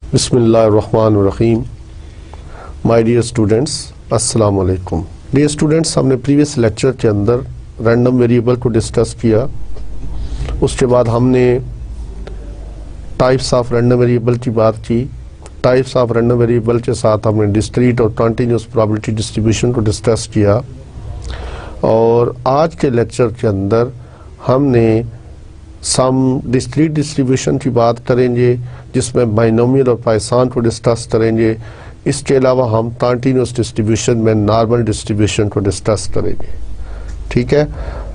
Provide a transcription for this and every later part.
बिस्मिल्लाहिर्रहमानिर्रहीम। My dear students, अस्सलाम वालेकुम। डियर स्टूडेंट्स, हमने प्रीवियस लेक्चर के अंदर रैंडम वेरिएबल को डिस्कस किया। उसके बाद हमने टाइप्स ऑफ रैंडम वेरिएबल की बात की। टाइप्स ऑफ रैंडम वेरिएबल के साथ हमने डिस्क्रीट और कंटिन्यूस प्रोबेबिलिटी डिस्ट्रीब्यूशन को डिस्कस किया। और आज के लेक्चर के अंदर हमने सम डिस्क्रीट डिस्ट्रीब्यूशन की बात करेंगे, जिसमें बाइनोमियल और पॉइसन को डिस्कस करेंगे। इसके अलावा हम कंटिन्यूस डिस्ट्रीब्यूशन में नॉर्मल डिस्ट्रीब्यूशन को डिस्कस करेंगे। ठीक है,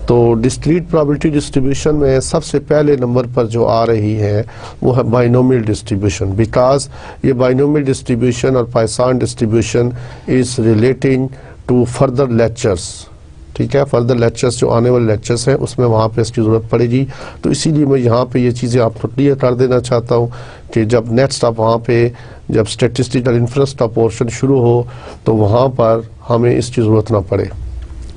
तो डिस्क्रीट प्रोबेबिलिटी डिस्ट्रीब्यूशन में सबसे पहले नंबर पर जो आ रही है वो है बाइनोमियल डिस्ट्रीब्यूशन, बिकॉज ये बाइनोमियल डिस्ट्रीब्यूशन और Poisson distribution is relating to further lectures. ठीक है, फर्दर लेक्चर्स जो आने वाले लेक्चर्स हैं उसमें वहाँ पे इसकी ज़रूरत पड़ेगी। तो इसीलिए मैं यहाँ पे ये चीज़ें आपको क्लियर कर देना चाहता हूँ कि जब नेक्स्ट आप वहाँ पे जब स्टैटिस्टिकल इन्फ्रेंस का पोर्शन शुरू हो तो वहाँ पर हमें इसकी ज़रूरत ना पड़े।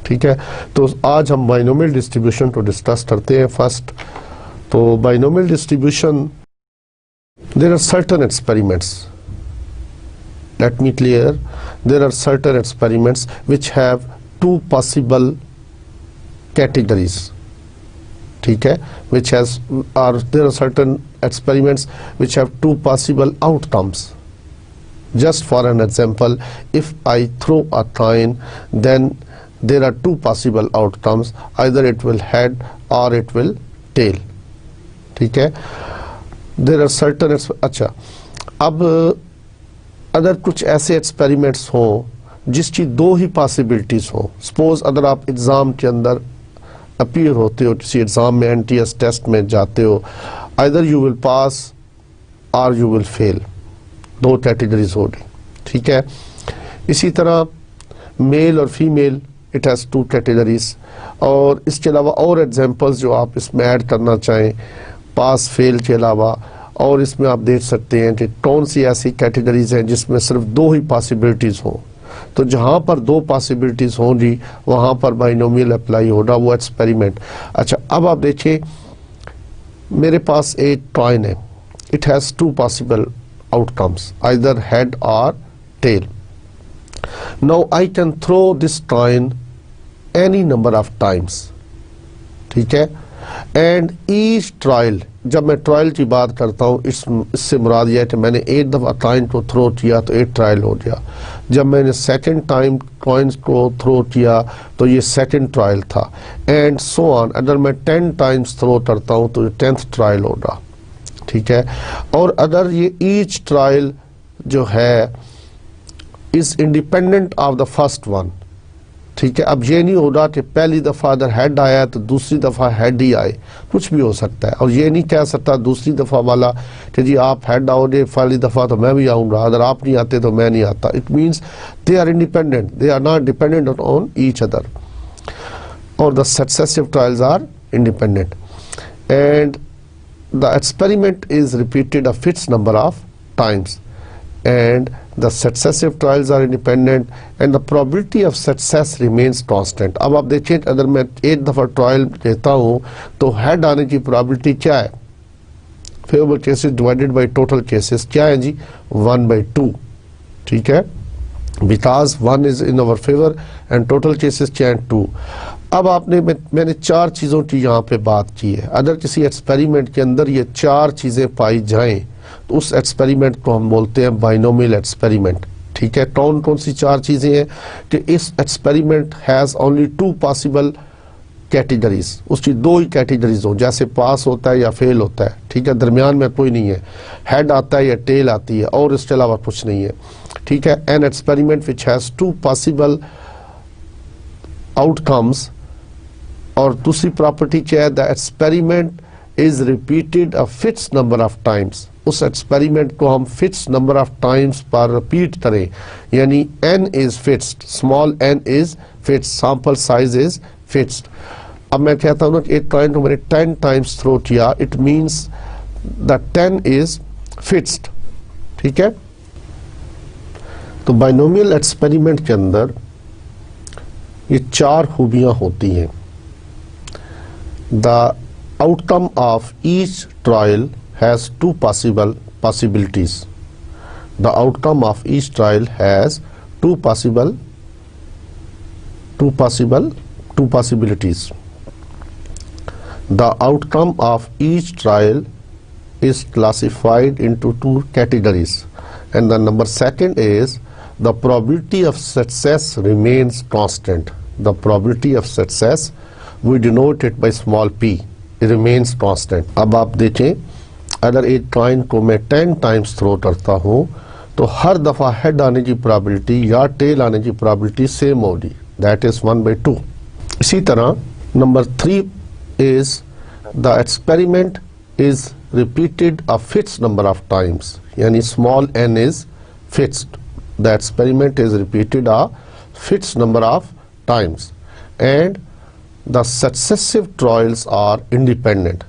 ठीक है, तो आज हम बाइनोमियल डिस्ट्रीब्यूशन को डिस्कस करते हैं फर्स्ट। तो binomial distribution, there are certain experiments, let me clear, there are certain experiments which have two possible categories. ठीक है, which has or there are certain experiments which have two possible outcomes. Just for an example, if I throw a coin, then there are two possible outcomes, either it will head or it will tail. ठीक है, there are certain अच्छा, अब अगर कुछ ऐसे experiments हों जिसकी दो ही पॉसिबिलिटीज हो। सपोज अगर आप एग्ज़ाम के अंदर अपीयर होते हो, किसी एग्ज़ाम में एनटीएस टेस्ट में जाते हो, आइदर यू विल पास और यू विल फेल, दो कैटेगरीज होगी। ठीक है, इसी तरह मेल और female, it has two categories. और इसके अलावा और एग्जांपल्स जो आप इसमें ऐड करना चाहें पास फेल के अलावा, और इसमें आप देख सकते हैं कि कौन सी ऐसी कैटेगरीज हैं जिसमें सिर्फ दो ही पॉसिबिलिटीज़ हों। तो जहाँ पर दो पॉसिबिलिटीज होंगी वहाँ पर बाइनोमियल अप्लाई होगा, वो एक्सपेरिमेंट। अच्छा, अब आप देखिए मेरे पास एक कॉइन है, it has two possible outcomes, either head और tail. Now I can throw this coin any number of times. ठीक है, एंड ईच ट्रायल, जब मैं ट्रायल की बात करता हूँ इससे मुराद यह है कि मैंने एक दफ़ा कॉइन को थ्रो किया तो एक ट्रायल हो गया। जब मैंने सेकंड टाइम कॉइन्स को थ्रो किया तो ये सेकंड ट्रायल था, एंड सो ऑन। अगर मैं 10 टाइम्स थ्रो करता हूँ तो ये 10th ट्रायल होगा। ठीक है, और अगर ये ईच ट्रायल जो है is independent of the first one. ठीक है, अब ये नहीं होगा कि पहली दफ़ा अगर हेड आया तो दूसरी दफ़ा हेड ही आए, कुछ भी हो सकता है। और ये नहीं कह सकता दूसरी दफ़ा वाला कि जी आप हेड आओगे पहली दफ़ा तो मैं भी आऊँगा, अगर आप नहीं आते तो मैं नहीं आता। It means they are independent, they are not dependent on each other, और the successive trials are independent, and the experiment is repeated a fixed number of times, and the successive trials are independent and the probability of success remains constant. अब आप देखिए, अगर मैं एक दफ़ा trial लेता हूँ तो हेड आने की probability क्या है? Favourable cases divided by total cases क्या है जी? 1/2। ठीक है, because 1 is in our favour and total cases क्या है? 2। अब आपने मैंने चार चीज़ों की यहाँ पे बात की है। अगर किसी एक्सपेरिमेंट के अंदर ये चार चीज़ें पाई जाएं तो उस एक्सपेरिमेंट को हम बोलते हैं बाइनोमियल एक्सपेरिमेंट। ठीक है, कौन कौन सी चार चीज़ें हैं कि इस experiment has only 2 possible categories, उसकी दो ही कैटेगरीज हो, जैसे पास होता है या फेल होता है। ठीक है, दरमियान में कोई नहीं है, हेड आता है या टेल आती है, और इसके अलावा कुछ नहीं है। ठीक है, an experiment which has 2 possible outcomes. और दूसरी प्रॉपर्टी क्या है? The experiment is repeated a fixed number of times. उस एक्सपेरिमेंट को हम फिक्स्ड नंबर ऑफ टाइम्स पर रिपीट करें, यानी n is fixed, small n is fixed, sample size is fixed. अब मैं कहता हूँ ना कि एक कॉइन को मैंने 10 टाइम्स थ्रो किया, it means the 10 is fixed. ठीक है, तो बाइनोमियल एक्सपेरिमेंट के अंदर ये चार खूबियां होती हैं। The outcome of each trial has two possibilities. The outcome of each trial has two possibilities. The outcome of each trial is classified into two categories, and the number second is the probability of success remains constant. The probability of success we denote it by small p, it remains constant. अब आप देखें, अगर एक coin को मैं 10 times throw करता हूँ तो हर दफ़ा हेड आने की प्रोबेबिलिटी या टेल आने की प्रोबेबिलिटी सेम होगी, दैट इज़ 1/2. इसी तरह number 3 is the experiment is repeated a fixed number of times, यानी small n is fixed. The experiment is repeated a fixed number of times, and the successive trials are independent.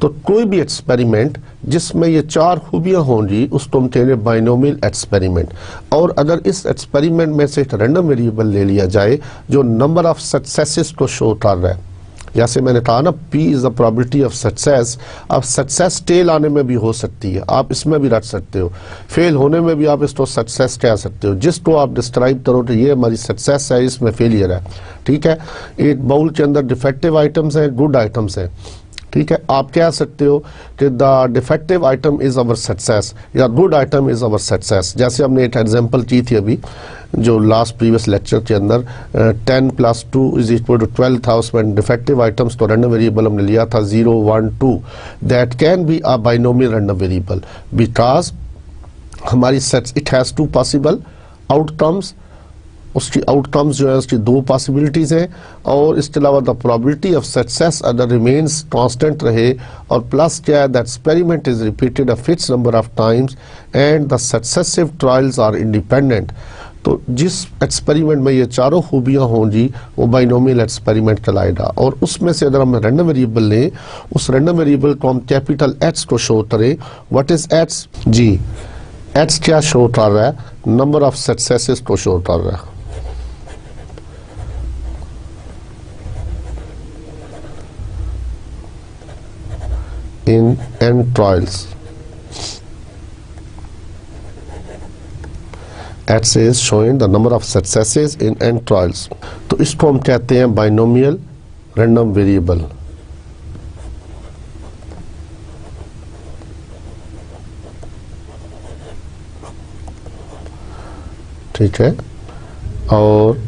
तो कोई भी experiment जिसमें ये चार खूबियाँ होंगी उसको हम कहेंगे बाइनोमियल एक्सपेरिमेंट. और अगर इस एक्सपेरिमेंट में से एक रैंडम वेरिएबल ले लिया जाए जो नंबर ऑफ सक्सेसेस को शो कर रहा है, जैसे मैंने कहा ना, P is the probability of success. अब सक्सेस टेल आने में भी हो सकती है, आप इसमें भी रख सकते हो, फेल होने में भी आप इसको सक्सेस कह सकते हो. जिसको आप डिस्क्राइब करो तो ये हमारी सक्सेस है, इसमें फेलियर है. ठीक है, एक बाउल के अंदर डिफेक्टिव आइटम्स हैं, गुड आइटम्स हैं. ठीक है, आप कह सकते हो कि the defective item is our success या good item is our success. जैसे हमने एक एग्जांपल की थी अभी जो लास्ट प्रीवियस लेक्चर के अंदर 10 + 2 = 12 था, उसमें डिफेक्टिव आइटम्स तो रैंडम वेरिएबल हमने लिया था 0, 1, 2. That can be a binomial random variable because हमारी set it has two possible outcomes. उसकी आउटकम्स जो है उसकी दो पॉसिबिलिटीज़ हैं, और इसके अलावा द प्रोबेबिलिटी ऑफ सक्सेस अगर रिमेन्स कांस्टेंट रहे, और प्लस क्या है, that experiment is repeated a fixed number of times and the successive trials are independent. तो जिस एक्सपेरिमेंट में ये चारों खूबियाँ होंगी वो बाइनोमियल एक्सपेरिमेंट कहलाएगा. और उसमें से अगर हम रैंडम वेरिएबल लें, उस रैंडम वेरिएबल को हम कैपिटल H को शो करें. What is H? जी, H क्या शो कर रहा है? नंबर ऑफ सक्सेसेस को शो कर रहा है. in n trials. H is showing the number of successes in n trials. तो इसको हम कहते हैं बाइनोमियल रैंडम वेरिएबल. ठीक है, और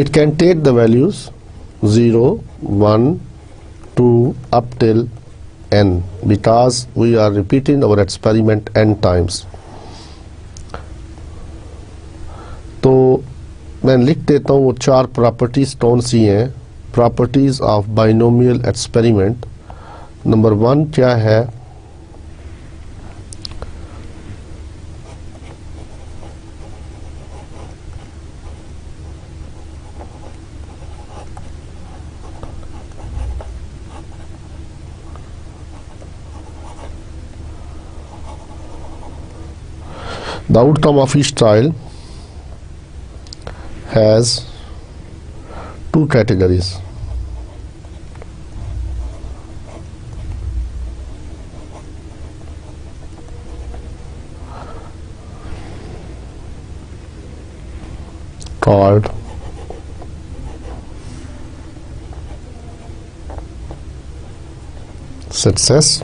it can take the values 0, 1, 2 up till n because we are repeating our experiment n times. तो मैं लिख देता हूँ वो चार प्रॉपर्टीज कौन सी हैं. Properties of binomial experiment. Number 1 क्या है? The outcome of each trial has two categories. Called success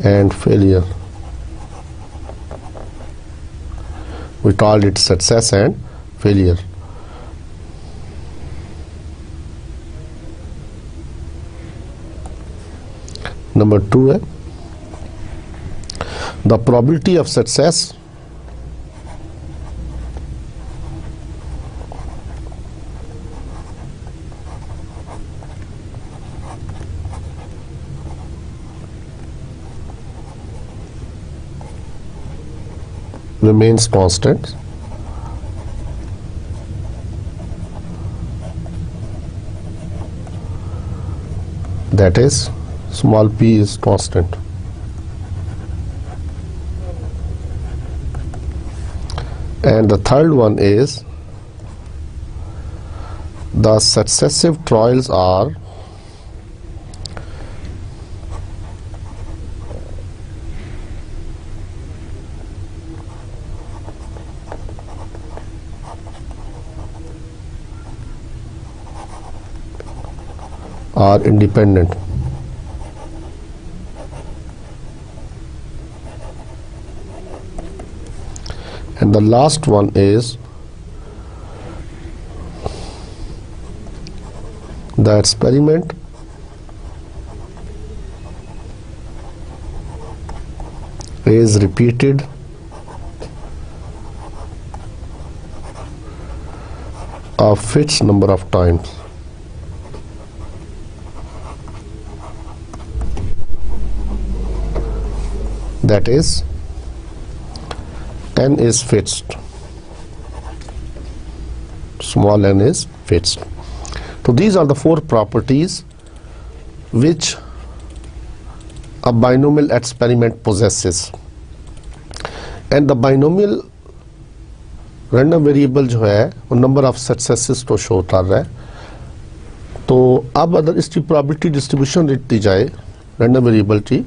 and failure. We call it success and failure. Number 2 है the probability of success remains constant. That is, small p is constant. and the third one is the successive trials are independent. And the last one is the experiment is repeated a fixed number of times. That is, n is fixed, small n is fixed. So these are the four properties which a binomial experiment possesses. And the binomial random variable जो है वो number of successes तो show कर रहा है. तो अब अगर इसकी probability distribution लिख दी जाए random variable की,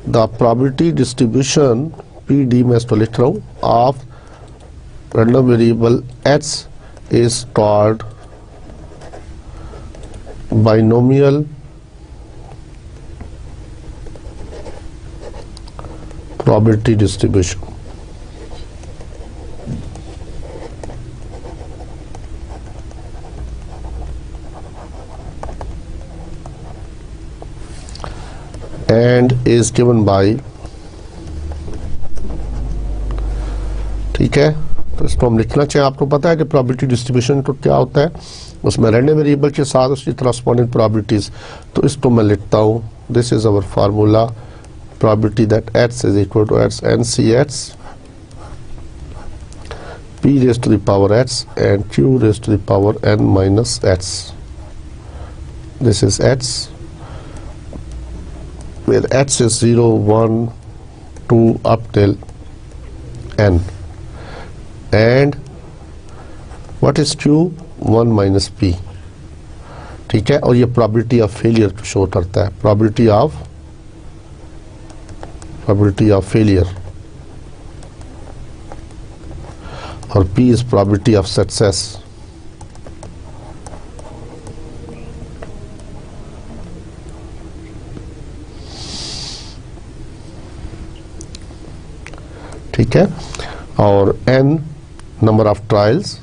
the probability distribution PD मैं इसको लिख रहा हूँ of random variable H is called binomial probability distribution. And is given by, ठीक है. तो इसको हम लिखना चाहिए. आपको पता है कि प्रोबेबिलिटी डिस्ट्रीब्यूशन तो क्या होता है, उसमें रैंडम वेरिएबल के साथ उसकी करस्पॉन्डिंग प्रोबेबिलिटीज. तो इसको मैं लिखता हूँ, this is our formula, probability that x is equal to x NCx p raised to the power x and q raised to the power n minus x. This is x, where x is 0, 1, 2 up till n. And what is q? 1 minus p. ठीक है. और ये probability of failure show करता है, probability of failure, और p is probability of success. ठीक है. और n number of trials,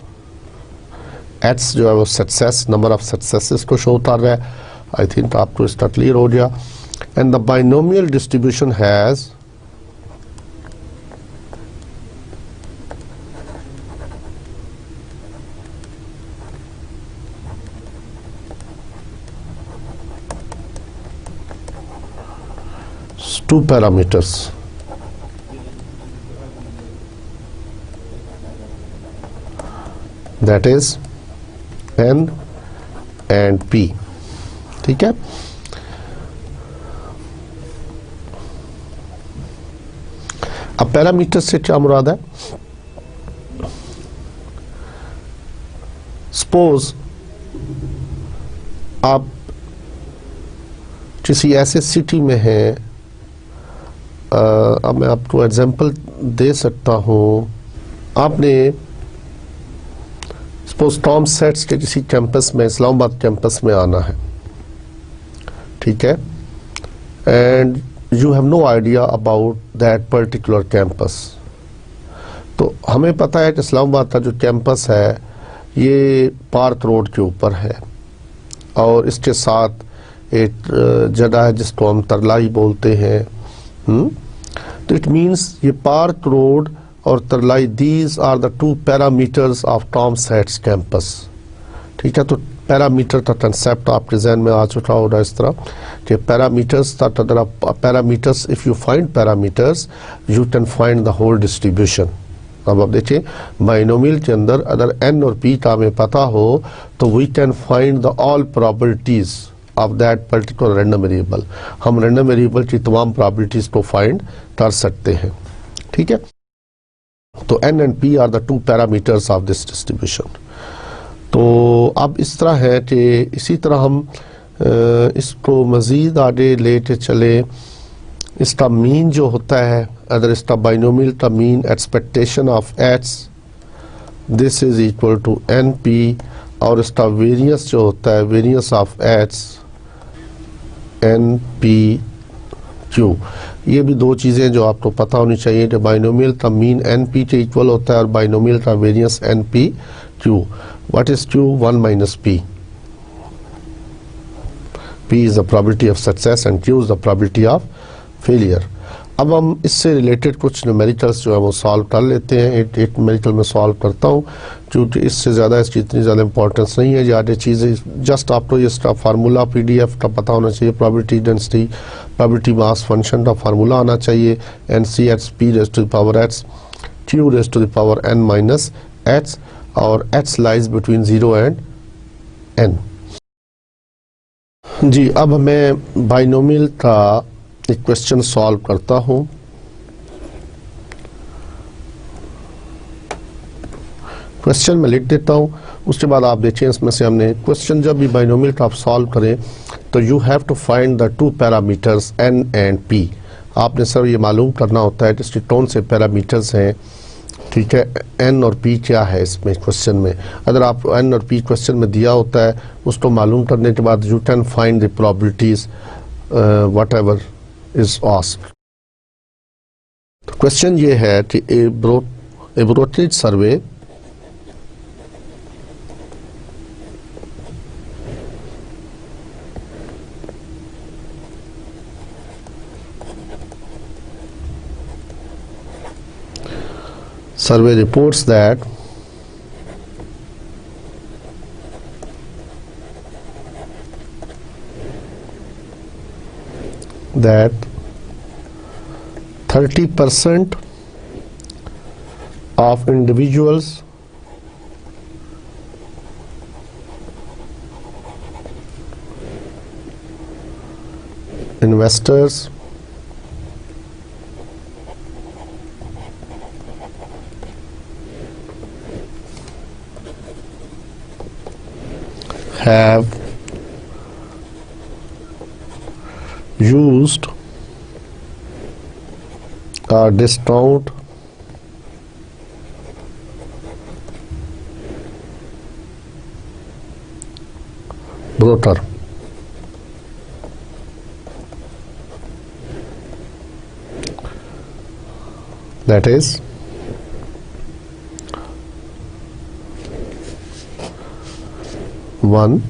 h जो है वो सक्सेस, नंबर ऑफ सक्सेसेस को शो कर रहा है. आई थिंक आपको इसका क्लियर हो गया. And the binomial distribution has two parameters. That is n and p. ठीक है. अब पैरामीटर से क्या मुराद है? सपोज आप किसी ऐसे सिटी में हैं, अब मैं आपको एग्जांपल दे सकता हूँ. आपने सपोज टॉम सेट्स के किसी कैंपस में, इस्लामाबाद कैंपस में आना है, ठीक है. And you have no idea about that particular campus. तो हमें पता है कि इस्लामाबाद का जो कैंपस है ये पार्क रोड के ऊपर है, और इसके साथ एक जगह है जिसको हम तरलाई बोलते हैं. तो इट मीन्स ये पार्क रोड और Tarlai, these are the two parameters of COMSATS campus. ठीक है. तो पैरामीटर का कंसेप्ट आपके जहन में आ चुका होगा इस तरह कि पैरामीटर्स का, अगर आप parameters, if you find parameters you can find the whole distribution. अब आप देखिए बाइनोमियल के अंदर अगर n और p का हमें पता हो तो we can find the all properties of that particular random variable. हम रैंडम वेरिएबल की तमाम प्रॉपर्टीज को फाइंड कर सकते हैं. ठीक है. तो n and p are the two parameters of this distribution. तो अब इस तरह है कि इसी तरह हम इसको मज़ीद आगे लेते चले. इसका मीन जो होता है, अगर इसका बाइनोमियल का mean expectation of h this is equal to np, और इसका वेरियंस जो होता है वेरियंस ऑफ h npq. ये भी दो चीज़ें जो आपको पता होनी चाहिए कि बाइनोमियल का मीन np के इक्वल होता है और बाइनोमियल का variance npq. What is q? 1 minus p. p is the probability of success and q is the probability of failure. अब हम इससे रिलेटेड कुछ न्यूमेरिकल्स जो है वो सॉल्व कर लेते हैं. एक न्यूमेरिकल में सॉल्व करता हूँ क्योंकि इससे ज़्यादा इसकी इतनी ज़्यादा इंपॉर्टेंस नहीं है. ज़्यादा चीज़ें जस्ट आपको ये इसका फार्मूला पीडीएफ का पता होना चाहिए. Probability density, probability mass function का फार्मूला आना चाहिए. NCx p raise to the power h q raise to the power n minus h, और h lies between 0 and n. जी, अब मैं बाइनोमियल का एक क्वेश्चन सॉल्व करता हूं. क्वेश्चन में लिख देता हूं, उसके बाद आप देखिए इसमें से हमने क्वेश्चन जब भी बाइनोमियल का आप सॉल्व करें तो you have to find the two parameters n and p. आपने सर ये मालूम करना होता है कि इसके कौन से पैरामीटर्स हैं. ठीक है, n और p क्या है इसमें क्वेश्चन में. अगर आप n और p क्वेश्चन में दिया होता है उसको मालूम करने के बाद you can find the probabilities whatever is asked. Question ये है कि a brokerage survey reports that that 30% of individuals investors have used a discount broker. That is one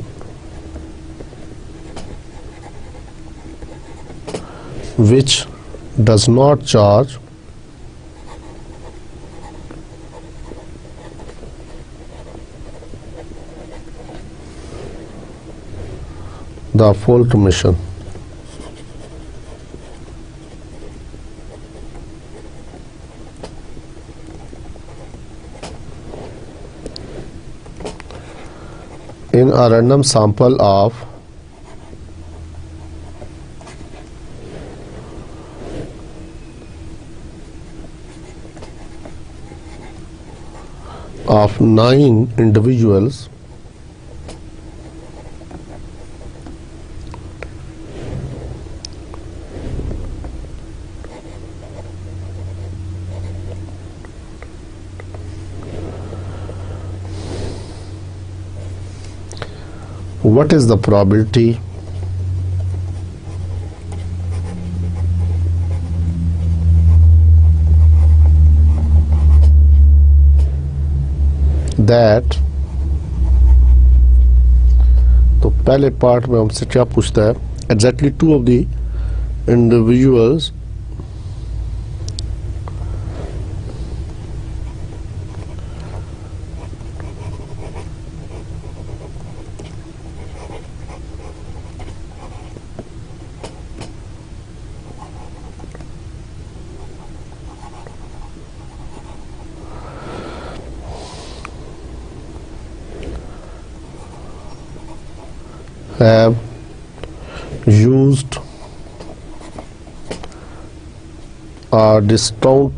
which does not charge the full commission. In a random sample of of 9 individuals, what is the probability that, तो पहले part में हमसे क्या पूछता है, exactly 2 of the individuals have used a discount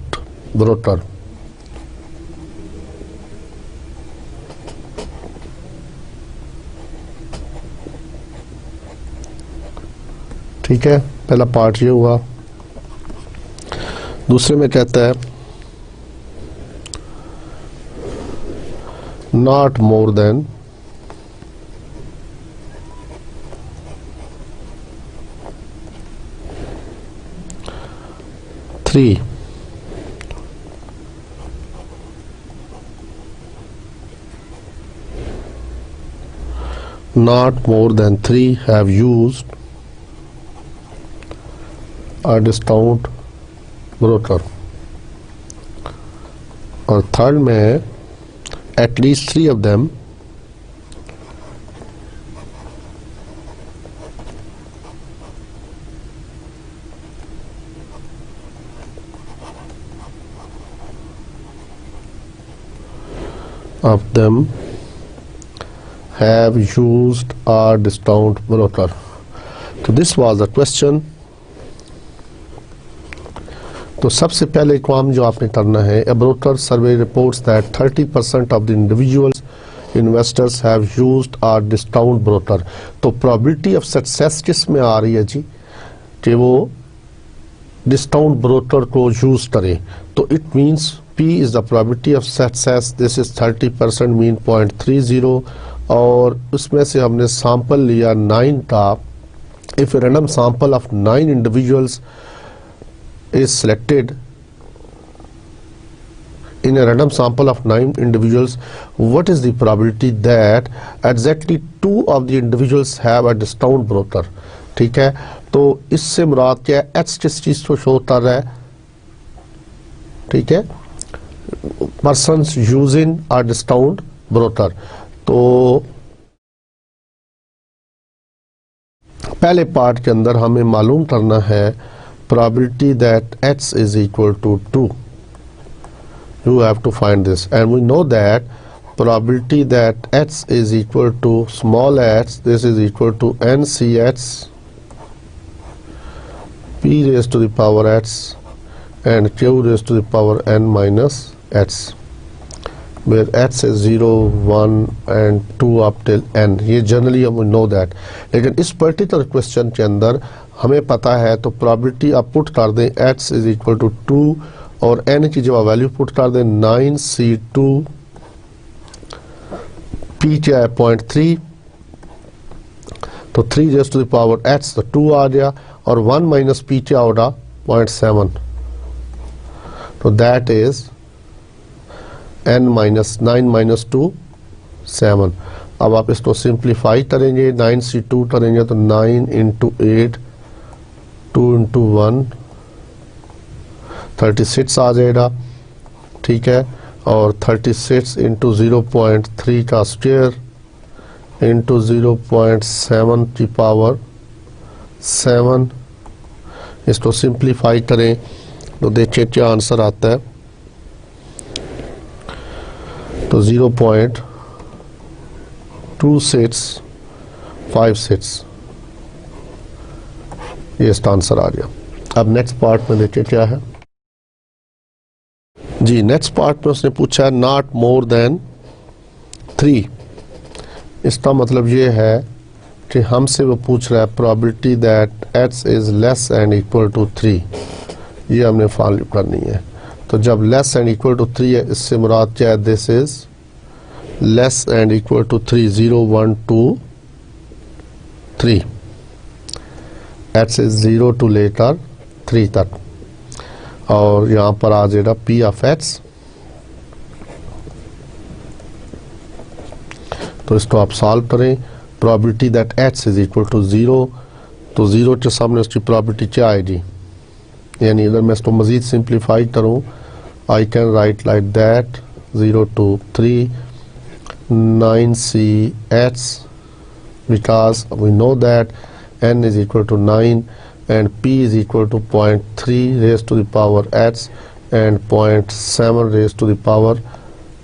broker. ठीक है, पहला पार्ट ये हुआ। दूसरे में कहता है not more than three not more than 3 have used a discount broker, और थर्ड में है at least 3 of them have used a discount broker. तो this was the question. तो सबसे पहले काम जो आपने करना है, a broker survey reports that 30% of the individuals investors have used a discount broker. तो probability of success किस में आ रही है जी, कि वो डिस्काउंट ब्रोकर को यूज करे। तो it means P is the probability of success, this is 30% mean 0.30, और उसमें से हमने सैंपल लिया 9 का। If a random sample of 9 individuals is selected in a random sample of 9 individuals, what is the probability that exactly 2 of the individuals have a discount broker? ठीक है, तो इससे मुराद क्या है, H किस चीज को शो कर रहा है, ठीक है, persons using a discount broker। तो पहले पार्ट के अंदर हमें मालूम करना है probability that H is equal to 2. You have to find this, and we know that probability that H is equal to small h, this is equal to NCH P raised to the power h and Q raised to the power n minus h, where h is 0, 1 and 2 up till n. ये generally हम know that, लेकिन इस particular question के अंदर हमें पता है तो प्रोबेबिलिटी आप पुट कर दें h इज इक्वल टू 2 और n की जब वैल्यू पुट कर दें 9c2, p क्या है 0.3, तो 3 raise to the power h तो 2 आ गया, और 1 माइनस p क्या होगा 0.7, तो that is n minus 9 minus 2 7। अब आप इसको सिंप्लीफाई करेंगे, 9c2 करेंगे तो 9 इंटू 8 2 इंटू 1 36 आ जाएगा, ठीक है, और 36 इंटू 0.3 का स्क्वायर इंटू 0.7 की पावर 7, इसको सिंप्लीफाई करें तो देखिए क्या आंसर आता है, तो 0.2656, ये इसका आंसर आ गया। अब नेक्स्ट पार्ट में देखिए क्या है जी। नेक्स्ट पार्ट में उसने पूछा है नॉट मोर देन 3। इसका मतलब ये है कि हमसे वो पूछ रहा है probability that h is less and equal to 3, ये हमने फाइंड करनी है। तो जब लेस एंड इक्वल टू 3 है, इससे मुराद क्या है, this is less and equal to 3, 0 1 2 3, h is 0 to लेकर 3 तक, और यहाँ पर आ जाएगा P ऑफ x। तो इसको आप सॉल्व करें, probability that h is equal to 0, तो 0 के सामने उसकी प्रोबेबिलिटी क्या आएगी, यानी अगर मैं इसको मज़ीद सिंप्लीफाई करूँ, आई can right like that 0 to 3 9ch, because we know that n is equal to 9 and p is equal to 0.3 raised to the power h and 0.7 raised to the power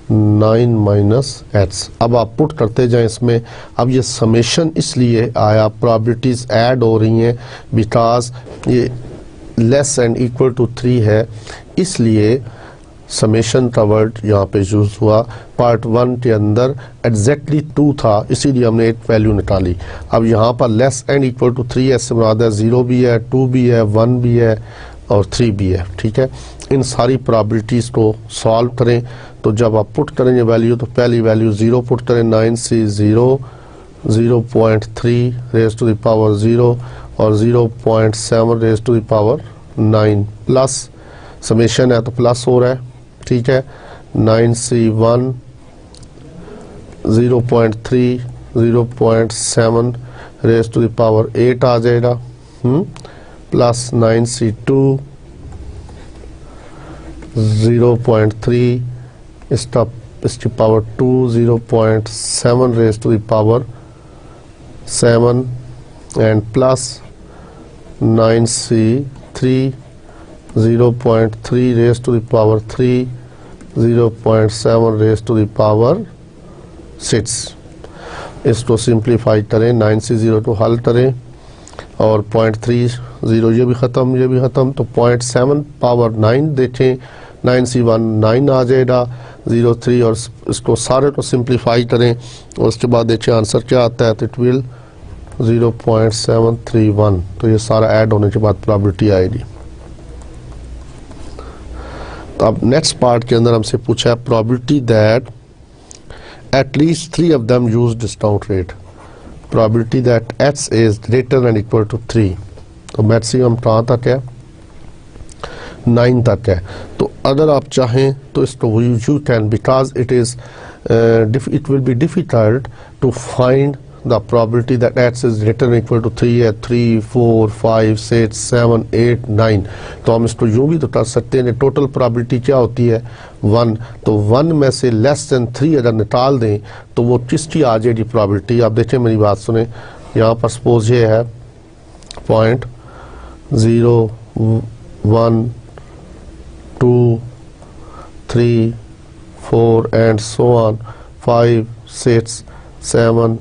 9 minus h। अब आप put करते जाएं इसमें। अब ये summation इसलिए आया, probabilities add हो रही हैं, बिकॉज ये लेस एंड इक्वल टू 3 है, इसलिए समेशन का वर्ड यहाँ पे यूज हुआ। पार्ट 1 के अंदर एग्जैक्टली 2 था, इसीलिए हमने एक वैल्यू निकाली। अब यहाँ पर लेस एंड इक्वल टू 3 ऐसे मुराद है 0 भी है, 2 भी है, 1 भी है और 3 भी है। ठीक है, इन सारी प्रॉबिलिटीज़ को सॉल्व करें। तो जब आप पुट करेंगे वैल्यू, तो पहली वैल्यू 0 पुट करें, 9C0 0.3 raise to the power 0 और 0.7 raise to the power 9 plus summation है तो प्लस हो रहा है। ठीक है, 9C1 0.3 0.7 raise to the power 8 आ जाएगा, प्लस 9C2 0.3 इसकी power 2 0.7 raise to the power 7 and plus 9C3 0.3 raise to the power 3 0.7 raise to the power 6। इसको सिंप्लीफाई करें, 9C0 को हल करें और 0.30 ये भी ख़त्म, ये भी ख़त्म, तो 0.7 पावर 9 देखें, 9C1 9 आ जाएगा, 0.3 और इसको सारे को सिंप्लीफाई करें और उसके बाद देखें आंसर क्या आता है, तो इट विल 0.731। तो ये सारा ऐड होने के बाद प्रॉबिलिटी आएगी। तो अब नेक्स्ट पार्ट के अंदर हमसे पूछा है probability that at least 3 of them use discount rate, probability that x is greater than equal to 3। तो मैक्सिमम कहाँ तक है, 9 तक है। तो अगर आप चाहें तो इसको you can, because it is it will be difficult to find the probability that x is greater than equal to 3 है, 3, 4, 5, 6, 7, 8, 9। तो हम इसको यूँ भी तो कर सकते हैं, टोटल probability क्या होती है 1। तो 1 में से लेस देन 3 अगर निकाल दें तो वो किसकी आ जाएगी probability। आप देखें, मेरी बात सुने, यहाँ पर सपोज ये है 0.0 1 2 3 4 and so on 5 6 7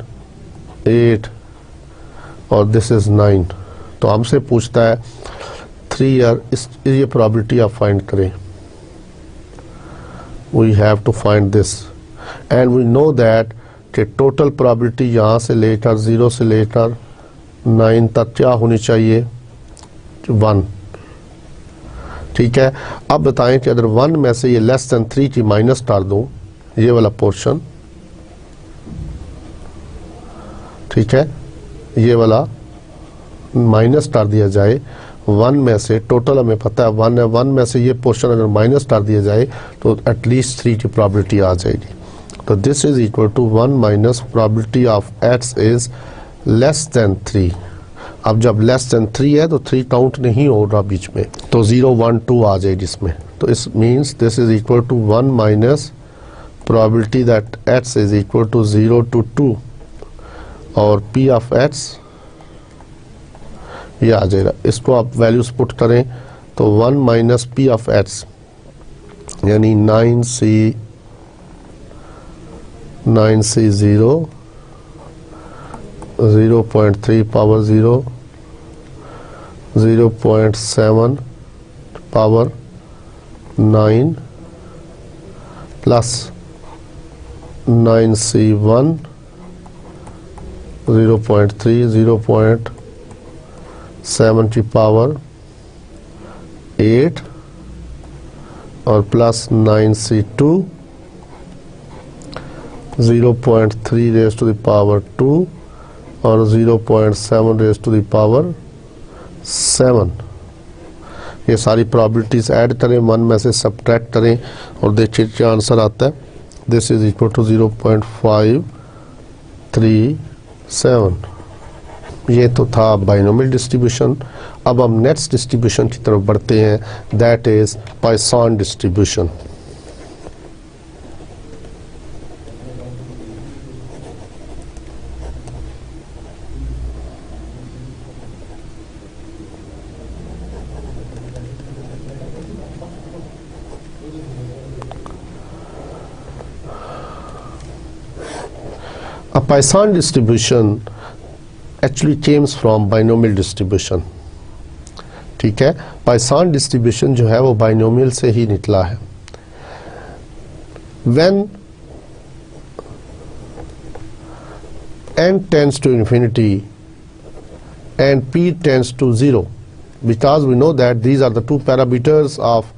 8 और दिस इज 9। तो हमसे पूछता है 3 ईयर, ये प्रॉबिलिटी आप फाइंड करें। We have to find this and we know that कि टोटल प्रॉबिलिटी यहाँ से लेकर 0 से लेकर 9 तक क्या होनी चाहिए, 1। ठीक है, अब बताएं कि अगर 1 में से ये लेस देन 3 की माइनस कर दूं, ये वाला पोर्शन, ठीक है, ये वाला माइनस कर दिया जाए 1 में से, टोटल हमें पता है 1 है, 1 में से ये पोर्शन अगर माइनस कर दिया जाए तो एटलीस्ट 3 की प्रॉबिलिटी आ जाएगी। तो this is equal to 1 minus probability of x is less than 3। अब जब लेस देन 3 है तो 3 काउंट नहीं होगा बीच में, तो 0 1 2 आ जाएगी इसमें। तो इस means this is equal to 1 minus probability that x is equal to 0 to 2 और p ऑफ x ये आ जाएगा। इसको आप वैल्यूज पुट करें तो 1 माइनस p ऑफ x यानी 9C0 0.3 power 0 0.7 power 9 plus 9C1 0.3 0.7 की पावर 8 और plus 9C2 0.3 raise to the power 2 और 0.7 रेज टू द पावर 7। ये सारी प्रॉबिलिटीज ऐड करें, 1 में से सब्ट्रैक्ट करें और देखिए क्या आंसर आता है। This is equal to 0.537। ये तो था बाइनोमियल डिस्ट्रीब्यूशन। अब हम नेक्स्ट डिस्ट्रीब्यूशन की तरफ बढ़ते हैं, that is Poisson distribution. A Poisson distribution actually comes from binomial distribution। ठीक है, Poisson distribution जो है वो बाइनोमियल से ही निकला है। when n tends to infinity and p tends to 0, because we know that these are the two parameters of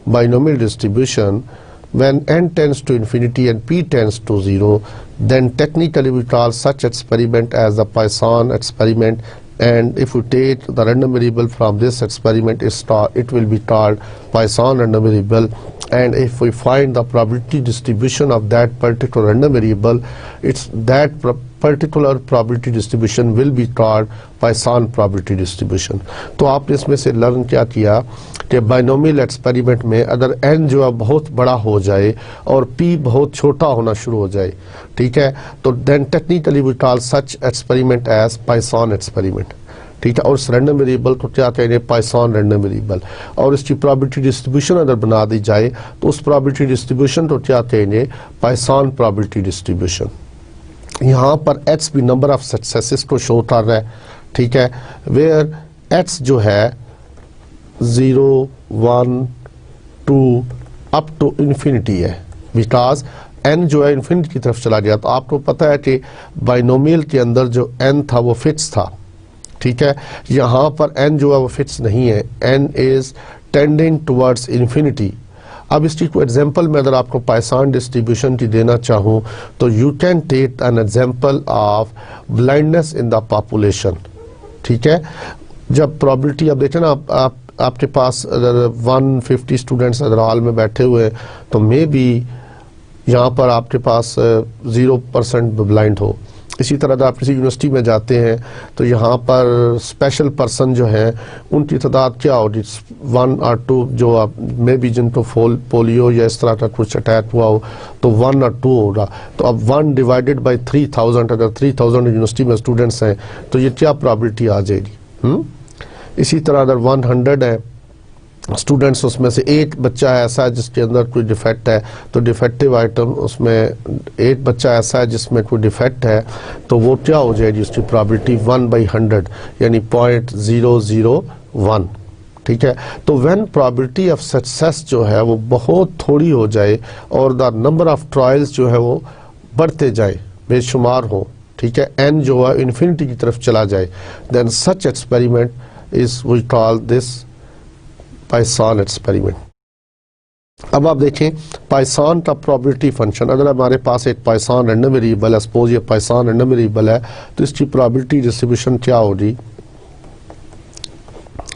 binomial distribution. When n tends to infinity and p tends to 0, then technically we call such experiment as the Poisson experiment, and if we take the random variable from this experiment, it will be called Poisson random variable. And if we find the probability distribution of that particular random variable, it's that particular probability distribution will be called Poisson probability distribution. तो आपने इसमें से learn क्या किया कि binomial experiment में अगर n जो है बहुत बड़ा हो जाए और p बहुत छोटा होना शुरू हो जाए, ठीक है, तो then technically we call such experiment as Poisson experiment, ठीक है। और इस रैंडम वेरिएबल को क्या कहते हैं, Poisson रैंडम वेरिएबल। और इसकी प्रोबेबिलिटी डिस्ट्रीब्यूशन अगर बना दी जाए तो उस प्रोबेबिलिटी डिस्ट्रीब्यूशन को क्या कहेंगे, Poisson प्रोबेबिलिटी डिस्ट्रीब्यूशन। यहाँ पर h भी नंबर ऑफ सक्सेसेस को शो कर रहा है, ठीक है, वेयर h जो है 0, 1, 2 अप टू इन्फिनिटी है, बिकॉज n जो है इन्फिनिटी की तरफ चला गया। तो आपको पता है कि बाइनोमियल के अंदर जो n था वो फिक्स था, ठीक है। यहाँ पर n जो है वो फिक्स नहीं है, n is tending towards infinity. अब इसकी कोई एग्जांपल में अगर आपको Poisson डिस्ट्रीब्यूशन की देना चाहूँ तो you can take an example of blindness in the population, ठीक है। जब प्रोबेबिलिटी अब देखें ना, आपके पास अगर 150 स्टूडेंट्स अगर हॉल में बैठे हुए तो मे बी यहाँ पर आपके पास 0% ब्लाइंड हो। इसी तरह अगर आप किसी यूनिवर्सिटी में जाते हैं तो यहाँ पर स्पेशल पर्सन जो है उनकी तादाद क्या होगी, 1 और 2, जो आप मे बी जिनको पोलियो या इस तरह का कुछ अटैक हुआ हो तो 1 और 2 होगा। तो अब 1 डिवाइडेड बाई 3000, अगर 3000 यूनिवर्सिटी में स्टूडेंट्स हैं तो ये क्या प्रॉबिलिटी आ जाएगी। इसी तरह अगर 100 है स्टूडेंट्स, उसमें से एक बच्चा ऐसा है जिसके अंदर कोई डिफेक्ट है, तो डिफेक्टिव आइटम उसमें एक बच्चा ऐसा है जिसमें कोई डिफेक्ट है, तो वो क्या हो जाएगी, उसकी प्रोबेबिलिटी 1/100 यानी 0.001, ठीक है। तो व्हेन प्रोबेबिलिटी ऑफ सक्सेस जो है वो बहुत थोड़ी हो जाए और द नंबर ऑफ ट्रायल्स जो है वो बढ़ते जाए, बेशुमार हो, ठीक है, n जो है इन्फिनिटी की तरफ चला जाए, then such experiment is we call this Poisson experiment. अब आप देखें Poisson का प्रोबेबिलिटी फंक्शन, अगर हमारे पास एक Poisson रैंडम वेरिएबल है, सपोज ये Poisson रैंडम वेरिएबल है, तो इसकी प्रोबेबिलिटी डिस्ट्रीब्यूशन क्या होगी,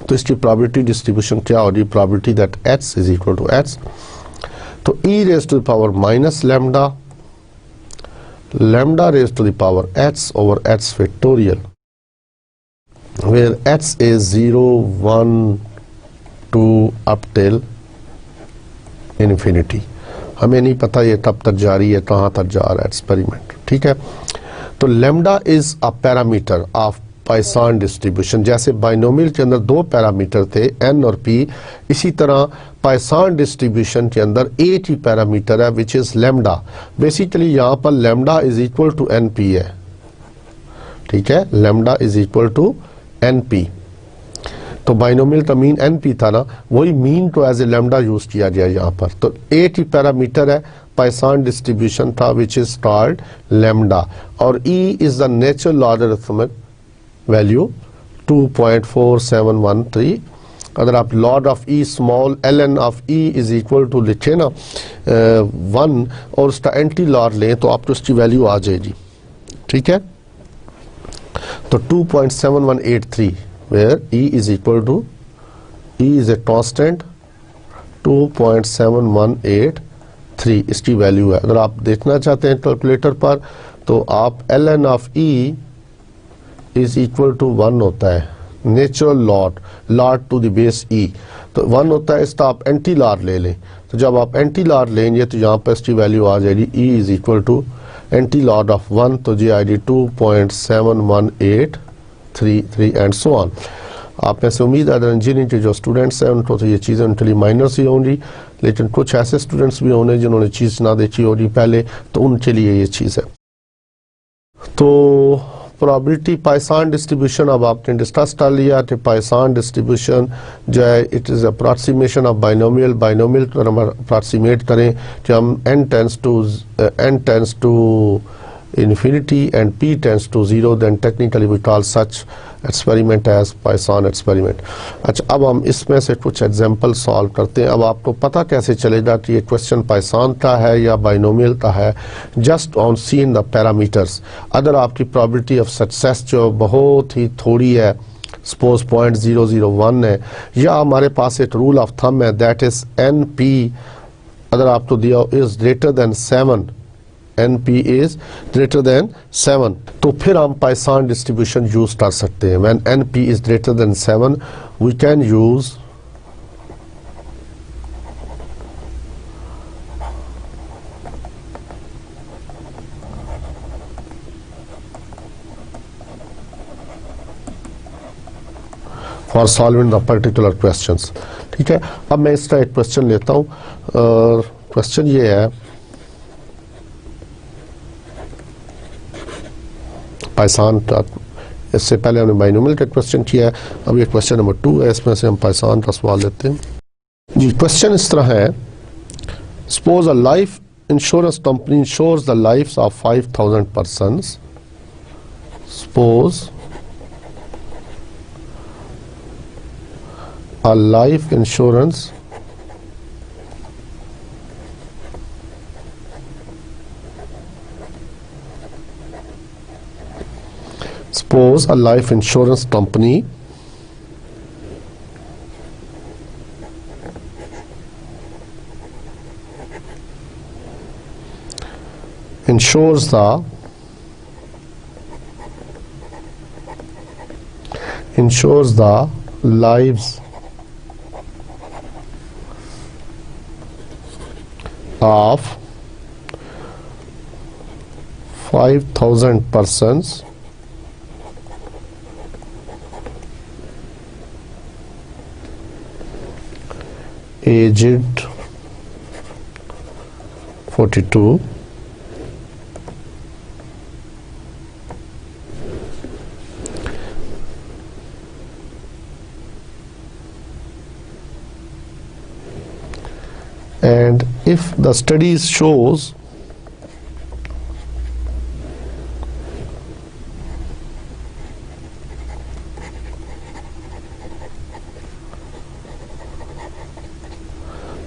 तो इसकी प्रोबेबिलिटी डिस्ट्रीब्यूशन क्या होगी, probability that h is equal to h, तो e raise to the power minus lambda, lambda raise to the power h over h factorial, where h is 0, 1, 2 up till infinity. हमें नहीं पता ये कब तक जारी है, कहाँ तक जा रहा है एक्सपेरिमेंट, ठीक है। तो lambda is a parameter of Poisson distribution. जैसे बाइनोमियल के अंदर 2 पैरामीटर थे n और p, इसी तरह Poisson डिस्ट्रीब्यूशन के अंदर एक ही पैरामीटर है विच इज लैम्डा। बेसिकली यहाँ पर lambda is equal to np है, ठीक है, lambda is equal to np। तो बाइनोमियल का मीन np था ना, वही मीन को एज ए लैम्डा यूज किया गया यहाँ पर। तो एक ही पैरामीटर है Poisson डिस्ट्रीब्यूशन था विच इज कॉल्ड लैम्डा, और e is the natural logarithmic value 2.4713। अगर आप log of e small ln of e is equal to लिखे ना 1 और उसका एंटी लॉग लें तो आपको उसकी वैल्यू आ जाएगी, ठीक है। तो 2.7183 where e is equal to, e is a constant 2.7183 इसकी वैल्यू है। अगर आप देखना चाहते हैं कैलकुलेटर पर तो आप ln of e is equal to 1 होता है, natural log to the base e, तो 1 होता है, इसका आप एंटी लॉग ले लें। तो जब आप एंटी लॉग लेंगे तो यहाँ पर इसकी वैल्यू आ जाएगी e is equal to anti log of 1, तो जी आएगी 2.7183 एंड सो ऑन। आप में से उम्मीद है इंजीनियरिंग के जो स्टूडेंट्स हैं उनको तो ये चीज़ें उनके लिए माइनर सी होंगी, लेकिन कुछ ऐसे स्टूडेंट्स भी होंगे जिन्होंने चीज़ ना देखी होगी पहले, तो उनके लिए ये चीज़ है। तो प्रोबेबिलिटी पाइसान डिस्ट्रीब्यूशन अब आपने डिस्कस कर लिया कि पाइसान डिस्ट्रीब्यूशन जो है it is approximation of binomial पर हम अप्रॉक्सीमेट करें कि हम n tends to infinity and p tends to 0, then technically we call such experiment as Poisson experiment. अच्छा, अब हम इसमें से कुछ एग्जांपल सॉल्व करते हैं। अब आपको पता कैसे चलेगा कि ये क्वेश्चन पाइसान का है या बाइनोमियल का है? Just on seeing the parameters. अगर आपकी प्रोबेबिलिटी ऑफ सक्सेस जो बहुत ही थोड़ी है, सपोज 0.001 है, या हमारे पास एक रूल ऑफ थंब है दैट इज NP अगर आपको दिया is greater then 7, NP is greater than 7, तो फिर हम पाइसान डिस्ट्रीब्यूशन यूज कर सकते हैं। When NP is greater than 7 we can use for solving the particular questions। ठीक है, अब मैं इसका एक क्वेश्चन लेता हूँ। क्वेश्चन ये है, पाइसान का, इससे पहले हमने बाइनोमियल का क्वेश्चन किया है, अब ये क्वेश्चन नंबर 2 है, इसमें से हम पाइसान का सवाल लेते हैं जी। क्वेश्चन इस तरह है, suppose a life insurance company insures the lives of 5000 persons. Suppose a life insurance Suppose a life insurance company insures the lives of 5000 persons aged 42 and if the studies shows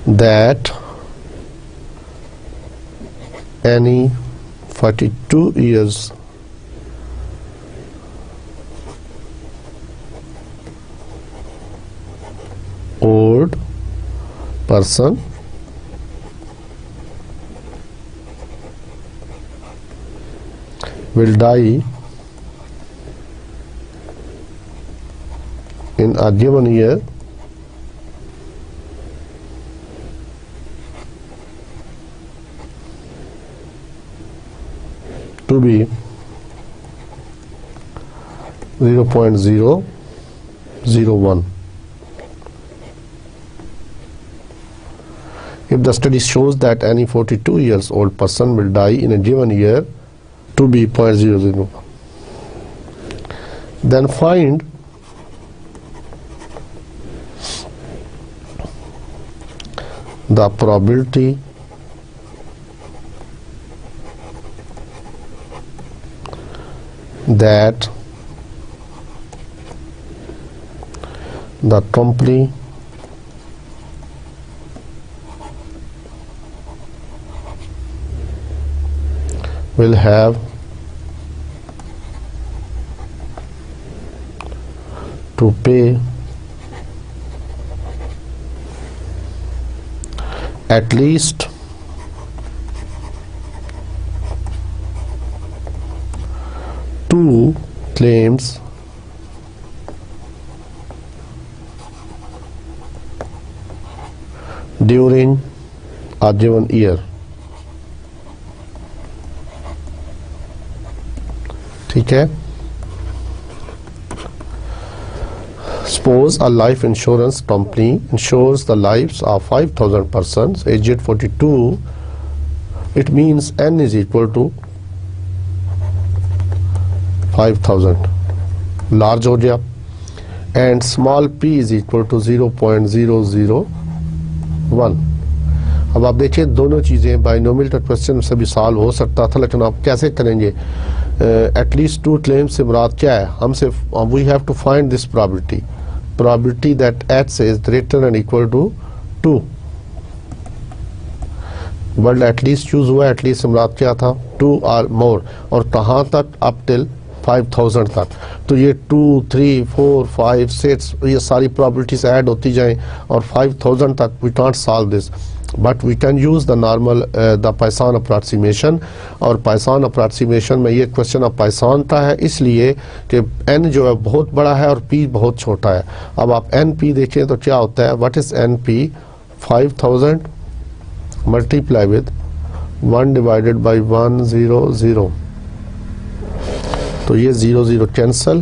that any 42 years old person will die in a given year to be 0.001. If the study shows that any 42 years old person will die in a given year to be 0.001, then find the probability that the company will have to pay at least two claims during a given year. ठीक है, suppose a life insurance company insures the lives of 5000 persons aged 42. It means n is equal to 5000 large हो गया, and small p is equal to 0.001। अब आप देखिए दोनों चीज़ें binomial question से भी सॉल्व हो सकता था, लेकिन आप कैसे करेंगे? एटलीस्ट टू क्लेम से मुराद क्या है? हमसे we have to find this probability that h is greater than equal to 2। Word at least choose हुआ, एटलीस्ट से मुराद क्या था? 2 और मोर, और कहाँ तक? अप टिल 5000 तक। तो ये 2, 3, 4, 5, 6 ये सारी probabilities ऐड होती जाएं और 5000 तक। We can't solve this, but we can use the normal the Poisson approximation. और पाइसान अप्रॉक्सीमेशन में ये क्वेश्चन अब पाइसान का है, इसलिए कि n जो है बहुत बड़ा है और p बहुत छोटा है। अब आप np देखें तो क्या होता है? What is np? 5000 multiply with 1 divided by 100। तो ये 0 कैंसल,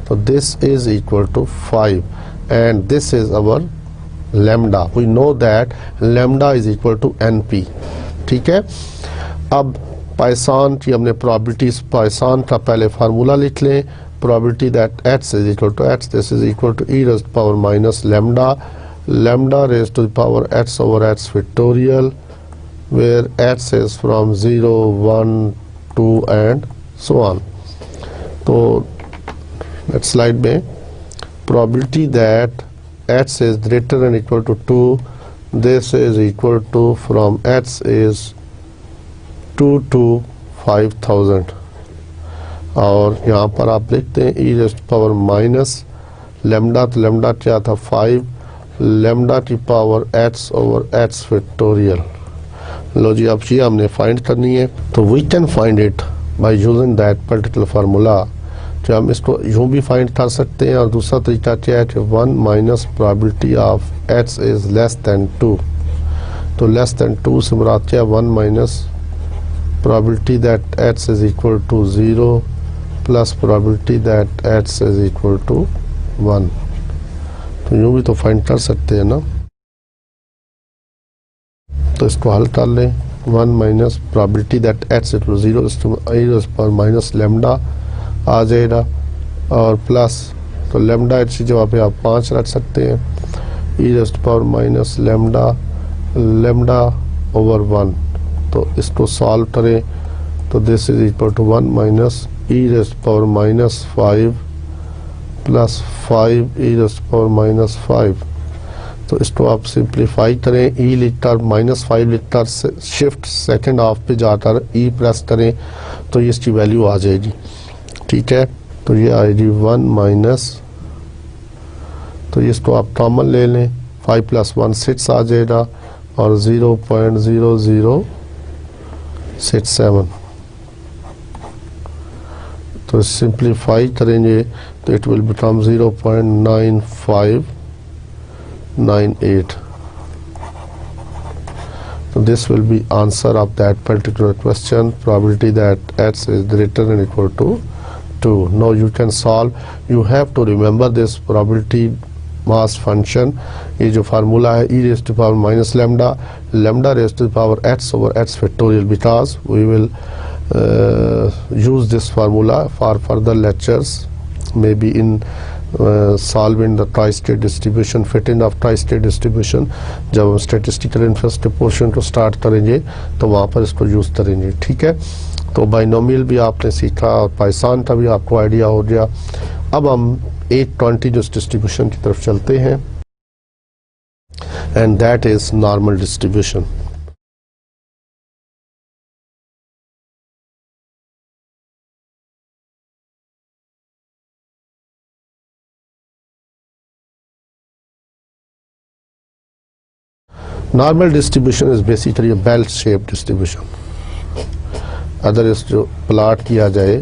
तो this is equal to 5 and this is our lambda. We know that lambda is equal to np। ठीक है, अब पाइसान की हमने प्रोबेबिलिटीज, पाइसान का पहले फार्मूला लिख लें। Probability that h is equal to h, this is equal to e raised to the power minus lambda, lambda raised to the power h over h factorial, where h is from 0, 1, 2 and so on। तो next slide में probability that h is greater than equal to 2, this is equal to from h is 2 to 5000। और यहाँ पर आप लिखते हैं e raised to the power minus lambda, तो lambda क्या था? 5 लैम्डा की power h over h factorial. लो जी, अब ये हमने फाइंड करनी है, तो we can find it by using that particular formula. तो हम इसको यूँ भी फाइंड कर सकते हैं, और दूसरा तरीका क्या है कि 1 minus probability of h is less than 2। तो लेस दैन 2 से मुराद क्या? 1 minus probability that h is equal to 0 plus probability that h is equal to 1। तो यूँ भी तो फाइंड कर सकते हैं ना। तो इसको हल कर लें। 1 minus probability that h equal 0 पर माइनस लेम्डा आ जाएगा, और प्लस तो लेम्डा h की जगह पे आप 5 रख सकते हैं, e raise to power minus lambda over 1। तो इसको सॉल्व करें तो this is equal to 1 minus e raise to power minus 5 plus 5 e raise to power minus 5। तो इसको आप सिंप्लीफाई करें, e लिखकर -5 लिखकर शिफ्ट सेकंड हाफ पे जाकर e प्रेस करें तो ये इसकी वैल्यू आ जाएगी। ठीक है, तो ये आएगी 1 माइनस, तो इसको आप कॉमन ले लें, 5 + 1 6 आ जाएगा, और 0.0067। तो सिंप्लीफाई करेंगे तो it will become 0.9598। So this will be answer of that particular question. Probability that h is greater than equal to 2. Now you can solve. You have to remember this probability mass function. ये जो formula है e raised to the power minus lambda raised to the power h over h factorial, because we will use this formula for further lectures, maybe in solving the tri-state distribution, fitting of tri-state distribution। जब हम statistical interest portion को start करेंगे तो वहाँ पर इसको use करेंगे। ठीक है, तो बाइनोमियल भी आपने सीखा और पाइसान का भी आपको आइडिया हो गया। अब हम 820 जो डिस्ट्रीब्यूशन की तरफ चलते हैं, and that is normal distribution. Normal distribution is basically a bell-shaped distribution। अगर इस जो प्लाट किया जाए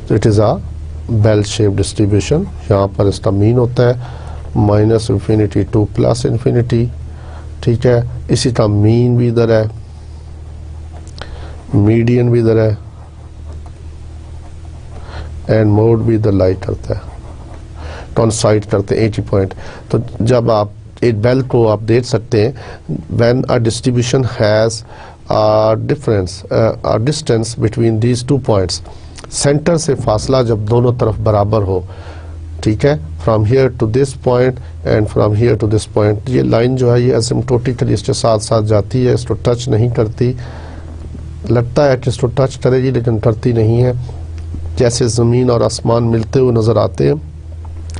तो it is a bell-shaped distribution. यहाँ पर इसका मीन होता है -∞ to +∞। ठीक है, इसी का मीन भी इधर है, मीडियन भी इधर है, एंड मोड भी इधर लाई करता है, कॉन्साइड करते हैं 80 पॉइंट। तो जब आप एक बेल को आप देख सकते हैं, when a distribution has a difference a distance between these 2 points, centre से फासला जब दोनों तरफ बराबर हो, ठीक है, from here to this point and from here to this point, ये लाइन जो है ये एसिम्प्टोटिकली इसके साथ साथ जाती है, इसको टच नहीं करती, लगता है कि इसको टच करेगी लेकिन करती नहीं है, जैसे ज़मीन और आसमान मिलते हुए नज़र आते हैं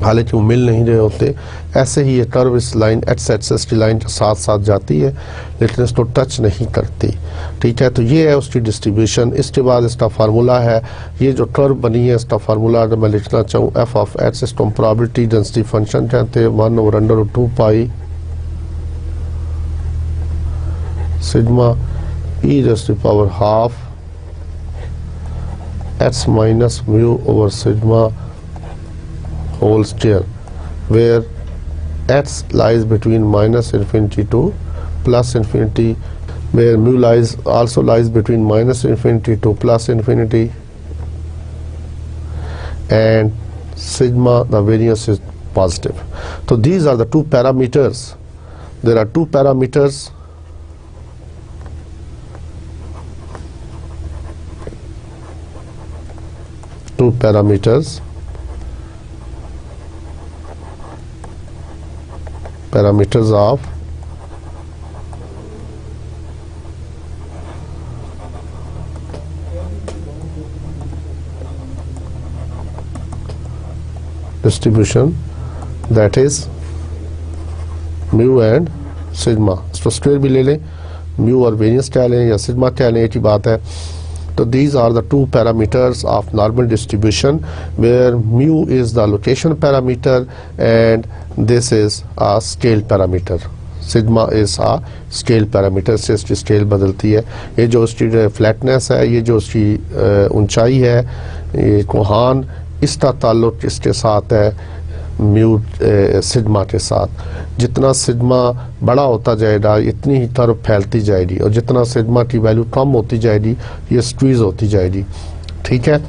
हालांकि वो मिल नहीं रहे होते, ऐसे ही ये कर्व इस लाइन एक्स एक्सिस की लाइन के साथ साथ जाती है लेकिन इसको टच नहीं करती, ठीक है। तो ये है उसकी डिस्ट्रीब्यूशन। इसके बाद इसका फार्मूला है, ये जो कर्व बनी है इसका फार्मूला अगर मैं लिखना चाहूँ एफ ऑफ एक्स, इसको हम प्रोबेबिलिटी डेंसिटी फंक्शन कहते हैं, 1/√2 sigma e raised to the power half x minus mu over sigma whole square, where x lies between minus infinity to plus infinity, where mu also lies between minus infinity to plus infinity, and sigma, the variance is positive. So these are the two parameters. There are two parameters. Two parameters of distribution, that is mu and sigma. इसको square भी ले लें, mu और variance क्या लें या sigma क्या लें, एक ही बात है। So these are the two parameters of normal distribution, where mu is the location parameter and this is a scale parameter. Sigma is a scale parameter, से इसकी स्केल बदलती है। ये जो उसकी फ्लैटनेस है, ये जो उसकी ऊंचाई है, ये कोहान, इसका ताल्लुक इसके साथ है म्यू सिग्मा के साथ। जितना सिग्मा बड़ा होता जाएगा इतनी ही तरफ फैलती जाएगी और जितना सिग्मा की वैल्यू कम होती जाएगी ये स्क्वीज होती जाएगी, ठीक है।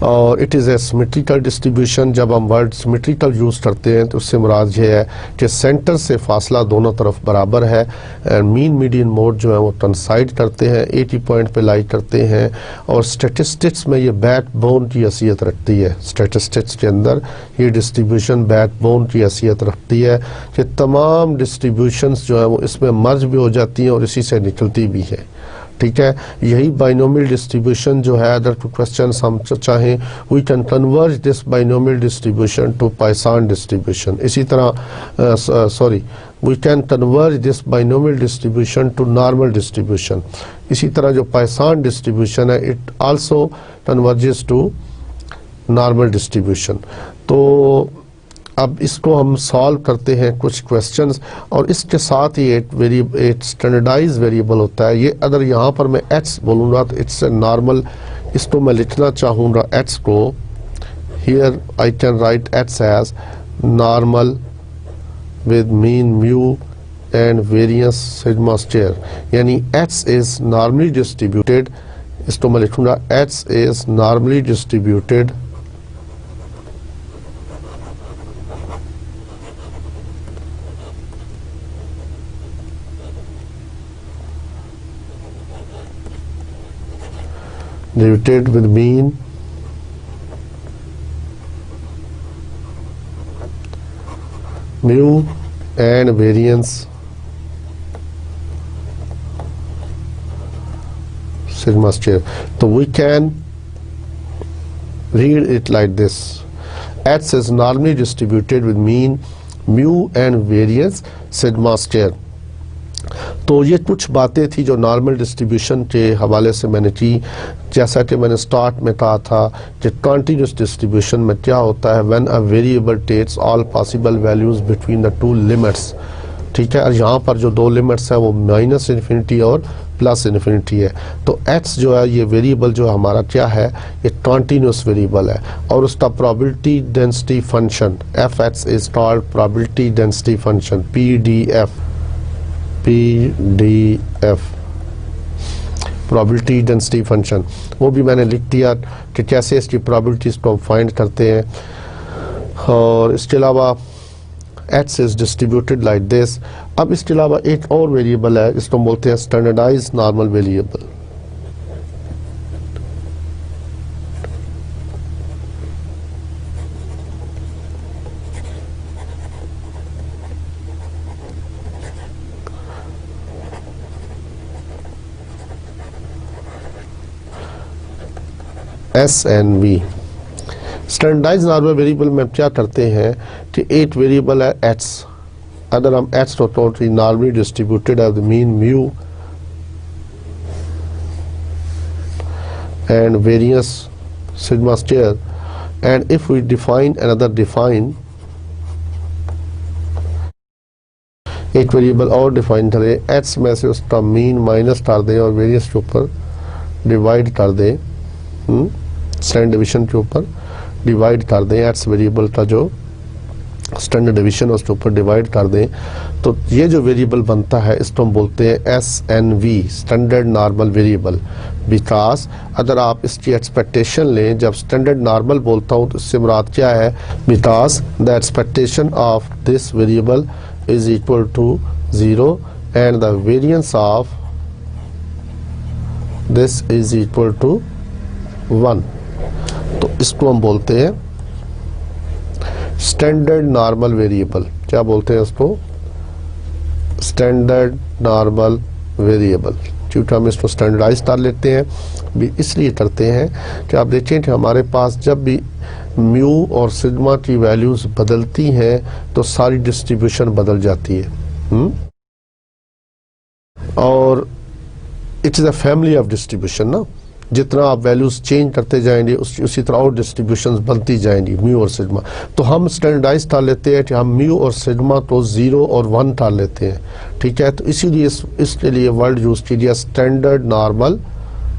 और it is a symmetrical distribution. जब हम वर्ड सिमेट्रिकल यूज़ करते हैं तो उससे मुराद ये है कि सेंटर से फासला दोनों तरफ बराबर है, मीन मीडियन मोड जो है वो कंसाइड करते हैं, 80 पॉइंट पे लाई करते हैं, और स्टैटिस्टिक्स में ये बैकबोन की हैसियत रखती है। स्टैटिस्टिक्स के अंदर ये डिस्ट्रीब्यूशन बैकबोन की हैसियत रखती है कि तमाम डिस्ट्रीब्यूशंस जो है वो इसमें मर्ज भी हो जाती हैं और इसी से निकलती भी है, ठीक है। यही बाइनोमियल डिस्ट्रीब्यूशन जो है, अगर क्वेश्चन हम चाहें we can converge this binomial distribution to Poisson distribution. इसी तरह we can converge this binomial distribution to normal distribution. इसी तरह जो पाइसान डिस्ट्रीब्यूशन है it also converges to normal distribution. तो अब इसको हम सॉल्व करते हैं कुछ क्वेश्चंस, और इसके साथ ही एक स्टैंडर्डाइज वेरिएबल होता है। ये अगर यहाँ पर मैं x बोलूँगा तो इट्स ए नॉर्मल, इसको मैं लिखना चाहूँगा x को, here I can write x as normal with mean mu and variance sigma square, यानी x इज नॉर्मली डिस्ट्रीब्यूटेड। इसको मैं लिखूँगा x is normally distributed with mean mu and variance sigma square. So we can read it like this: x is normally distributed with mean mu and variance sigma square. तो ये कुछ बातें थी जो normal distribution के हवाले से मैंने की। जैसा कि मैंने स्टार्ट में कहा था कि कॉन्टिन्यूस डिस्ट्रीब्यूशन में क्या होता है, when a variable takes all possible values between the two limits, ठीक है। और यहाँ पर जो दो लिमिट्स है वो माइनस इन्फिनिटी और प्लस इन्फिनिटी है। तो x जो है ये वेरिएबल जो हमारा क्या है, ये कॉन्टिन्यूस वेरिएबल है और उसका probability density function F x is called probability density function PDF probability density function. वो भी मैंने लिख दिया कि कैसे इसकी प्रोबेबिलिटीज को फाइंड करते हैं। और इसके अलावा x is distributed like this. अब इसके अलावा एक और वेरिएबल है, इसको बोलते हैं standardise normal variable. SNV। Standardise normal variable में क्या करते हैं कि एक वेरिएबल है x, अगर हम x टोटली नॉर्मली डिस्ट्रीब्यूटेड है the mean mu and variance sigma square, and if we define another define एक वेरिएबल और डिफाइन करें, x में से उसका मीन माइनस कर दें और वेरियंस के ऊपर डिवाइड कर दें, स्टैंडर्ड डिवीजन के ऊपर डिवाइड कर दें, एक्स वेरिएबल का जो स्टैंडर्ड डिवीजन उसके ऊपर डिवाइड कर दें, तो ये जो वेरिएबल बनता है इसको हम बोलते हैं SNV, standard normal variable. Because अगर आप इसकी एक्सपेक्टेशन लें, जब स्टैंडर्ड नॉर्मल बोलता हूँ तो इससे मुराद क्या है, because the expectation of this variable is equal to 0 and the variance of this is equal to 1। तो इसको हम बोलते हैं स्टैंडर्ड नॉर्मल वेरिएबल। क्या बोलते हैं इसको? Standard normal variable. क्योंकि हम इसको स्टैंडर्डाइज कर लेते हैं, भी इसलिए करते हैं कि आप देखें कि हमारे पास जब भी म्यू और सिग्मा की वैल्यूज बदलती हैं तो सारी डिस्ट्रीब्यूशन बदल जाती है। और it is a family of distribution ना, जितना आप वैल्यूज चेंज करते जाएंगे उसी तरह और डिस्ट्रीब्यूशंस बनती जाएंगी म्यू और सिग्मा। तो हम स्टैंडर्डाइज कर लेते हैं कि हम म्यू और सिग्मा को 0 और 1 कर लेते हैं, ठीक है। तो इसीलिए इसके लिए वर्ड यूज कीजिए स्टैंडर्ड नॉर्मल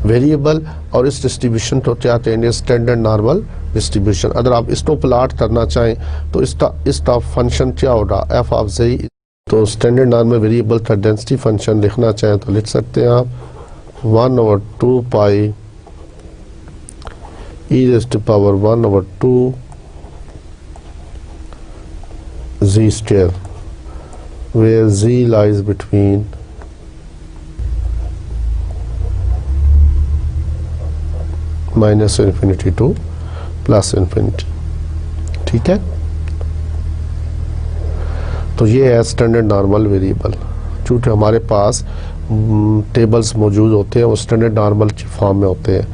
वेरिएबल, और इस डिस्ट्रीब्यूशन को क्या कहेंगे? Standard normal distribution. अगर आप इसको प्लॉट करना चाहें तो इसका फंक्शन क्या होगा? F of z। तो स्टैंडर्ड नॉर्मल वेरिएबल का डेंसिटी फंक्शन लिखना चाहें तो लिख सकते हैं आप 1/2 पाई e raised to power 1/2 z square, where z lies between -infinity to +infinity, ठीक है। तो ये है स्टैंडर्ड नॉर्मल वेरिएबल। चूँकि हमारे पास टेबल्स मौजूद होते हैं वो स्टैंडर्ड नॉर्मल की फॉर्म में होते हैं।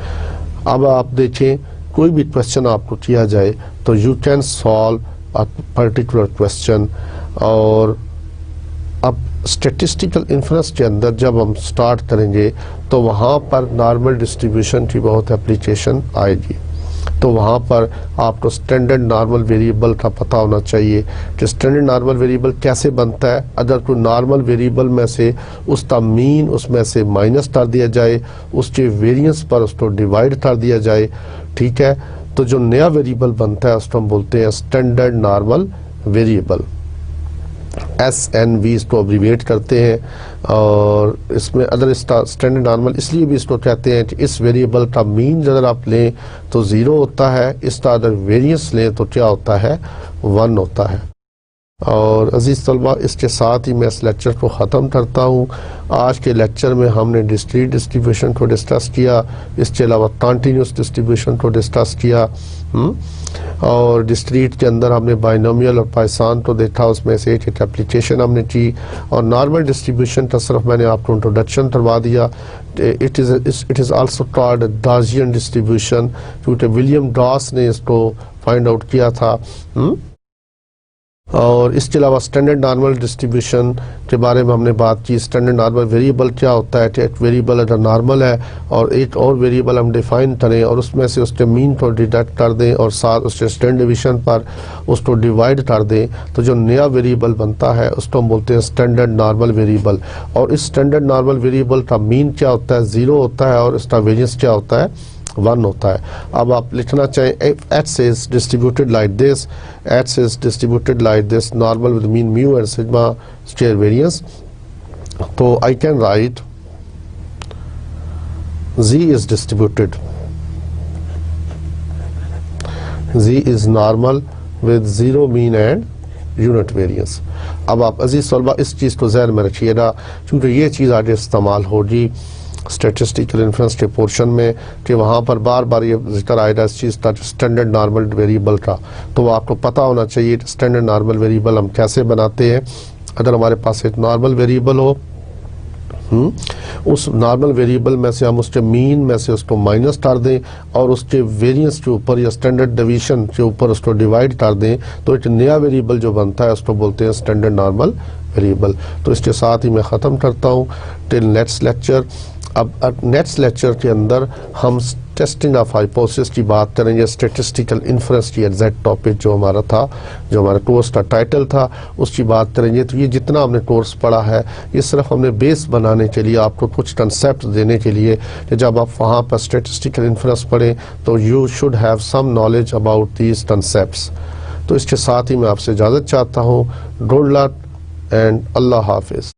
अब आप देखें कोई भी क्वेश्चन आपको किया जाए तो you can solve a particular question, और अब स्टैटिस्टिकल इन्फ्रेंस के अंदर जब हम स्टार्ट करेंगे तो वहाँ पर नॉर्मल डिस्ट्रीब्यूशन की बहुत एप्लीकेशन आएगी। तो वहाँ पर आपको स्टैंडर्ड नॉर्मल वेरिएबल का पता होना चाहिए कि स्टैंडर्ड नॉर्मल वेरिएबल कैसे बनता है। अगर कोई नॉर्मल वेरिएबल में से उसका मीन उसमें से माइनस कर दिया जाए, उसके वेरिएंस पर उसको डिवाइड कर दिया जाए, ठीक है, तो जो नया वेरिएबल बनता है उसको हम बोलते हैं स्टैंडर्ड नॉर्मल वेरिएबल। SNV इसको अब्रीविएट करते हैं, और इसमें अदर स्टैंडर्ड नॉर्मल इसलिए भी इसको कहते हैं कि इस वेरिएबल का मीन अगर आप लें तो 0 होता है, इसका अगर वेरिएंस लें तो क्या होता है? 1 होता है। और अजीज़ तलबा, इसके साथ ही मैं इस लेक्चर को ख़त्म करता हूँ। आज के लेक्चर में हमने डिस्क्रीट डिस्ट्रीब्यूशन को डिस्कस किया, इसके अलावा कॉन्टीन्यूस डिस्ट्रीब्यूशन को डिस्कस किया, और डिस्क्रीट के अंदर हमने बाइनोमियल और पाइसान को देखा, उसमें से एक एप्लीकेशन हमने की, और नॉर्मल डिस्ट्रीब्यूशन का सिर्फ मैंने आपको इंट्रोडक्शन करवा दिया। It is also called Gaussian distribution, क्योंकि विलियम गॉस ने इसको फाइंड आउट किया था। और इसके अलावा स्टैंडर्ड नॉर्मल डिस्ट्रीब्यूशन के बारे में हमने बात की। स्टैंडर्ड नॉर्मल वेरिएबल क्या होता है? एक वेरिएबल अगर नॉर्मल है और एक और वेरिएबल हम डिफाइन करें और उसमें से उसके मीन को डिडक्ट कर दें और साथ उसके स्टैंडर्ड डिवीजन पर उसको डिवाइड कर दें, तो जो नया वेरिएबल बनता है उसको हम बोलते हैं स्टैंडर्ड नॉर्मल वेरिएबल। और इस स्टैंडर्ड नॉर्मल वेरिएबल का मीन क्या होता है? 0 होता है, और इसका वेरिएंस क्या होता है? 1 होता है। अब आप लिखना चाहें x is distributed like this, x is distributed like this, normal with mean mu and sigma square variance, तो I can write z is distributed, z is normal with 0 mean and unit variance। अब आप अजीज तलबा इस चीज़ को ज़हन में रखिएगा, क्योंकि ये चीज़ आगे इस्तेमाल होगी स्टैटिस्टिकल इन्फ्रेंस के पोर्शन में, कि वहाँ पर बार बार ये जिक्र आएगा इस चीज़ का स्टैंडर्ड नॉर्मल वेरिएबल का। तो आपको पता होना चाहिए स्टैंडर्ड नॉर्मल वेरिएबल हम कैसे बनाते हैं। अगर हमारे पास एक नॉर्मल वेरिएबल हो उस नॉर्मल वेरिएबल में से हम उसके मीन में से उसको माइनस कर दें और उसके वेरिएंस के ऊपर या स्टैंडर्ड डिवीजन के ऊपर उसको डिवाइड कर दें, तो एक नया वेरिएबल जो बनता है उसको बोलते हैं स्टैंडर्ड नॉर्मल वेरिएबल। तो इसके साथ ही मैं ख़त्म करता हूँ टिल नेक्स्ट लेक्चर। अब नेक्स्ट लेक्चर के अंदर हम टेस्टिंग ऑफ हाइपोथेसिस की बात करेंगे, स्टैटिस्टिकल इन्फ्रेंस की एग्जैक्ट टॉपिक जो हमारा था, जो हमारे कोर्स का टाइटल था, उसकी बात करेंगे। तो ये जितना हमने कोर्स पढ़ा है ये सिर्फ हमने बेस बनाने के लिए, आपको कुछ कंसेप्ट देने के लिए कि जब आप वहाँ पर स्टैटिस्टिकल इन्फ्रेंस पढ़ें तो you should have some knowledge about these concepts. तो इसके साथ ही मैं आपसे इजाज़त चाहता हूँ। गुड लक एंड अल्लाह हाफिज़।